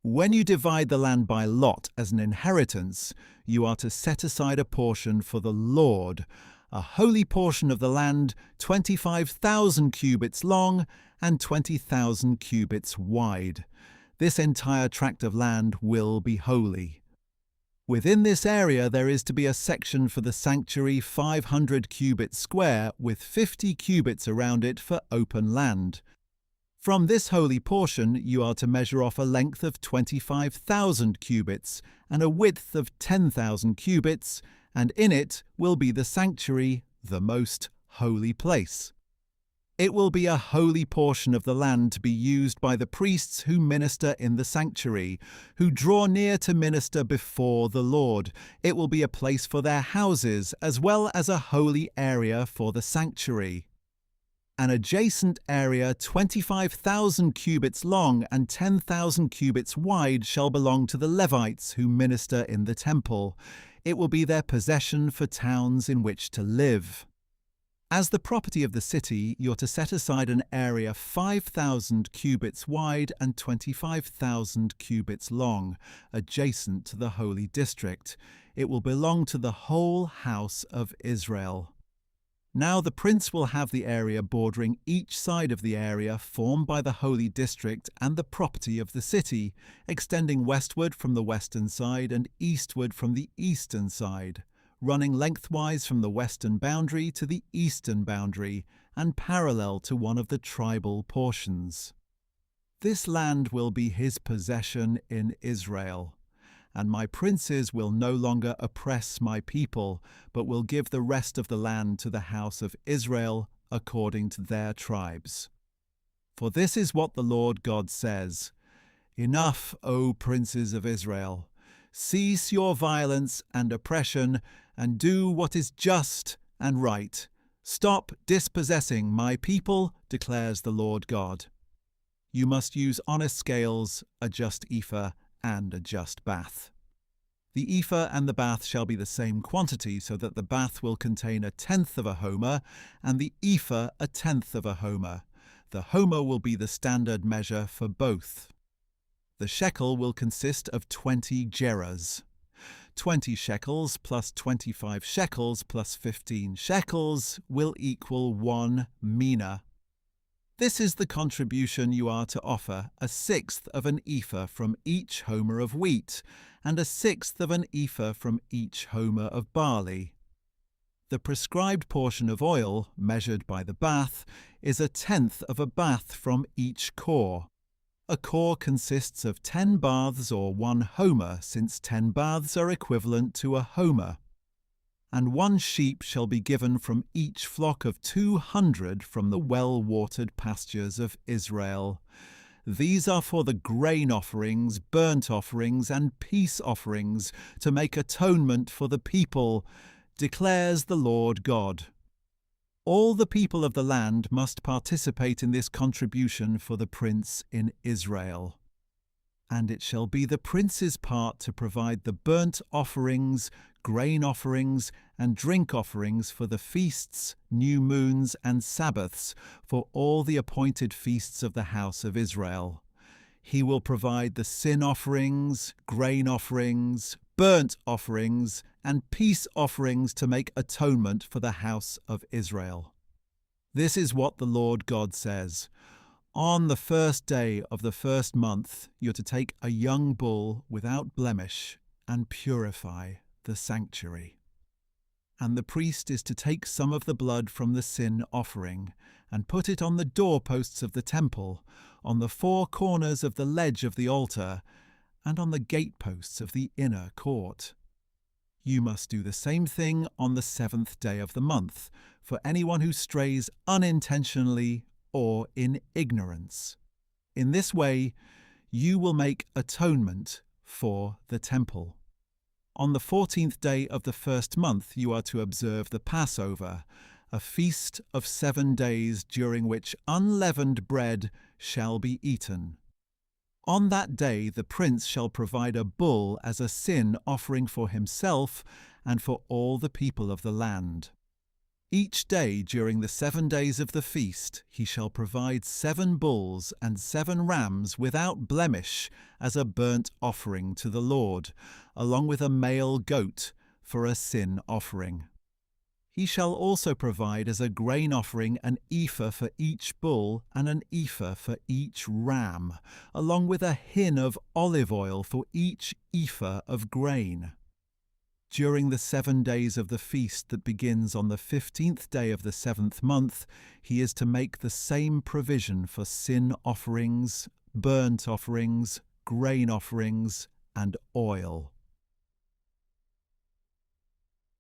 When you divide the land by lot as an inheritance, you are to set aside a portion for the Lord, a holy portion of the land, 25,000 cubits long and 20,000 cubits wide. This entire tract of land will be holy. Within this area there is to be a section for the sanctuary 500 cubits square with 50 cubits around it for open land. From this holy portion you are to measure off a length of 25,000 cubits and a width of 10,000 cubits, and in it will be the sanctuary, the most holy place. It will be a holy portion of the land to be used by the priests who minister in the sanctuary, who draw near to minister before the Lord. It will be a place for their houses, as well as a holy area for the sanctuary. An adjacent area 25,000 cubits long and 10,000 cubits wide shall belong to the Levites who minister in the temple. It will be their possession for towns in which to live. As the property of the city, you're to set aside an area 5,000 cubits wide and 25,000 cubits long, adjacent to the holy district. It will belong to the whole house of Israel. Now the prince will have the area bordering each side of the area formed by the holy district and the property of the city, extending westward from the western side and eastward from the eastern side, running lengthwise from the western boundary to the eastern boundary and parallel to one of the tribal portions. This land will be his possession in Israel. And my princes will no longer oppress my people, but will give the rest of the land to the house of Israel according to their tribes. For this is what the Lord God says: Enough, O princes of Israel! Cease your violence and oppression, and do what is just and right. Stop dispossessing my people, declares the Lord God. You must use honest scales, a just ephah, and a just bath. The ephah and the bath shall be the same quantity, so that the bath will contain 1/10 of a homer, and the ephah 1/10 of a homer. The homer will be the standard measure for both. The shekel will consist of 20 gerahs. 20 shekels plus 25 shekels plus 15 shekels will equal 1 mina. This is the contribution you are to offer: 1/6 of an ephah from each homer of wheat, and 1/6 of an ephah from each homer of barley. The prescribed portion of oil, measured by the bath, is 1/10 of a bath from each core. A core consists of 10 baths or 1 homer, since 10 baths are equivalent to a homer. And 1 sheep shall be given from each flock of 200 from the well-watered pastures of Israel. These are for the grain offerings, burnt offerings, and peace offerings, to make atonement for the people, declares the Lord God. All the people of the land must participate in this contribution for the prince in Israel. And it shall be the prince's part to provide the burnt offerings, grain offerings, and drink offerings for the feasts, new moons, and Sabbaths, for all the appointed feasts of the house of Israel. He will provide the sin offerings, grain offerings, burnt offerings, and peace offerings to make atonement for the house of Israel. This is what the Lord God says: On the first day of the first month, you're to take a young bull without blemish and purify the sanctuary. And the priest is to take some of the blood from the sin offering and put it on the doorposts of the temple, on the 4 corners of the ledge of the altar, and on the gateposts of the inner court. You must do the same thing on the 7th day of the month, for anyone who strays unintentionally or in ignorance. In this way, you will make atonement for the temple. On the 14th day of the first month you are to observe the Passover, a feast of 7 days during which unleavened bread shall be eaten. On that day the prince shall provide a bull as a sin offering for himself and for all the people of the land. Each day during the 7 days of the feast he shall provide 7 bulls and 7 rams without blemish as a burnt offering to the Lord, along with a male goat for a sin offering. He shall also provide as a grain offering an ephah for each bull and an ephah for each ram, along with a hin of olive oil for each ephah of grain. During the 7 days of the feast that begins on the 15th day of the 7th month, he is to make the same provision for sin offerings, burnt offerings, grain offerings, and oil.